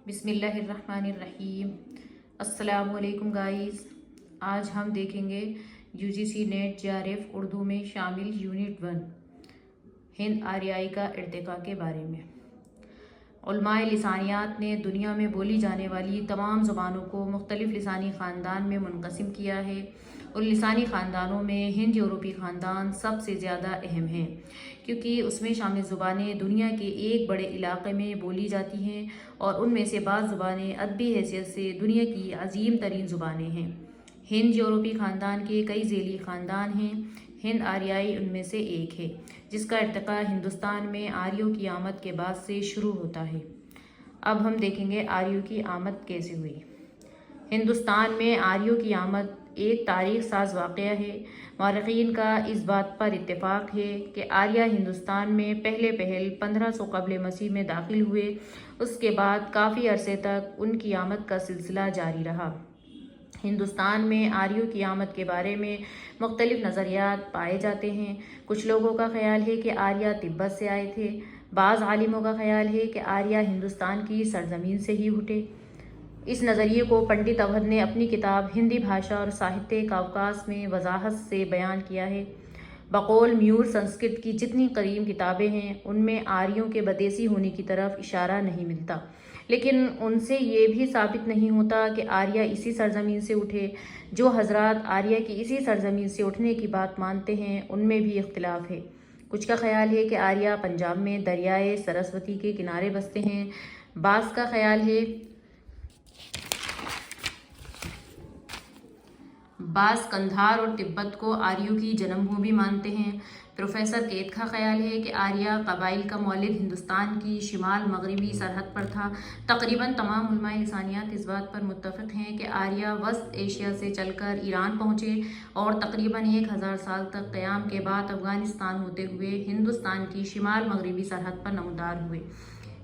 बिस्मिल्लाहिर्रहमानिर्रहीम। अस्सलाम वालेकुम गाइस। आज हम देखेंगे यूजीसी नेट जेआरएफ उर्दू में शामिल यूनिट 1 हिंद आर्याई का इर्तिका के बारे में। उलमाए लिसानियात ने दुनिया में बोली जाने वाली तमाम ज़ुबानों को मुख्तलिफ़ लिसानी ख़ानदान में मुनक़सिम किया है और लिसानी ख़ानदानों में हिंद यूरोपी ख़ानदान सबसे ज़्यादा अहम है, क्योंकि उसमें शामिल ज़ुबानें दुनिया के एक बड़े इलाक़े में बोली जाती हैं और उनमें से बाज़ ज़ुबानें अदबी हैसियत से दुनिया की अजीम तरीन ज़ुबानें हैं। हिंद यूरोपी ख़ानदान के कई ज़ेली ख़ानदान हैं। हिंद आर्याई उनमें से एक है, जिसका इर्तिका हिंदुस्तान में आर्यों की आमद के बाद से शुरू होता है। अब हम देखेंगे आर्यों की आमद कैसे हुई। हिंदुस्तान में आर्यों की आमद एक तारीख साज वाक़या है। मौरख़ीन का इस बात पर इत्तेफाक है कि आर्या हिंदुस्तान में पहले 1500 क़ब्ल मसीह में दाखिल हुए। उसके बाद काफ़ी अरसे तक उनकी आमद का सिलसिला जारी रहा। हिंदुस्तान में आर्यों की आमद के बारे में मुख्तलिफ नज़रियात पाए जाते हैं। कुछ लोगों का ख्याल है कि आर्या तिब्बत से आए थे। बाज़ आलिमों का ख्याल है कि आर्या हिंदुस्तान की सरजमीन से ही उठे। इस नज़रिए को पंडित अवध ने अपनी किताब हिंदी भाषा और साहित्य कावकास में वजाहत से बयान किया है। बकौल म्यूर संस्कृत की जितनी करीम किताबें हैं, उनमें आर्यों के बदेसी होने की तरफ इशारा नहीं मिलता, लेकिन उनसे ये भी साबित नहीं होता कि आर्या इसी सरजमीन से उठे। जो हजरात आर्या की इसी सरजमीन से उठने की बात मानते हैं, उनमें भी इख्तिलाफ है। कुछ का ख्याल है कि आर्या पंजाब में दरियाए सरस्वती के किनारे बसते हैं। बास का ख्याल है बास कंधार और तिब्बत को आर्यों की जन्मभूमि मानते हैं। प्रोफेसर केत का ख्याल है कि आर्या कबाइल का मौलिद हिंदुस्तान की शिमाल मगरबी सरहद पर था। तकरीबन तमाम उलमाए लिसानियात इस बात पर मुत्तफ़िक़ हैं कि आर्या वस्त एशिया से चलकर ईरान पहुँचे और तकरीबन 1000 साल तक क़याम के बाद अफ़गानिस्तान होते हुए हिंदुस्तान की शिमाल मगरबी सरहद पर नमदार हुए।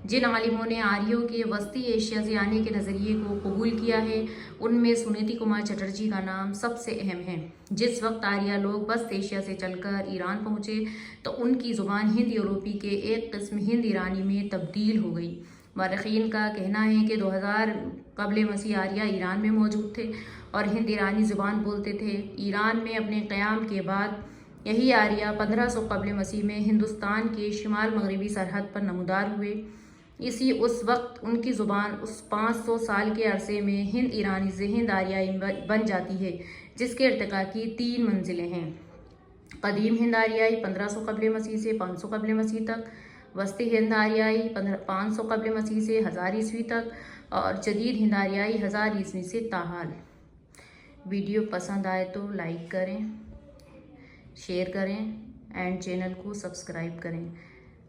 जिन आलिमों ने आर्यों के वस्ती एशिया से आने के नज़रिए को कबूल किया है, उनमें सुनीति कुमार चटर्जी का नाम सबसे अहम है। जिस वक्त आर्या लोग वस्त एशिया से चलकर ईरान पहुँचे तो उनकी ज़ुबान हिंद यूरोपी के एक किस्म हिंद ईरानी में तब्दील हो गई। मौरख़ीन का कहना है कि 2000 क़ब्ल मसीह आर्या ईरान में मौजूद थे और हिंद ईरानी ज़ुबान बोलते थे। ईरान में अपने क़याम के बाद यही आर्या 1500 क़ब्ल मसीह में हिंदुस्तान के शिमाल मगरबी सरहद पर नमदार हुए। उस वक्त उनकी ज़ुबान उस 500 साल के अरसे में हिंद ईरानी से हिंद आर्याई बन जाती है, जिसके इर्तिका की 3 मंजिलें हैं। कदीम हिंद आर्याई 1500 क़ब्ल मसीह से 500 क़ब्ल मसीह तक, वस्ती हिंद आर्याई 500 क़ब्ल मसीह से 1000 ईस्वी तक और जदीद हिंद आर्याई 1000 ईस्वी से ताहाल। वीडियो पसंद आए तो लाइक करें, शेयर करें एंड चैनल को सब्सक्राइब करें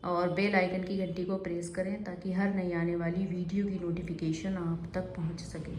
और बेल आइकन की घंटी को प्रेस करें ताकि हर नई आने वाली वीडियो की नोटिफिकेशन आप तक पहुंच सके।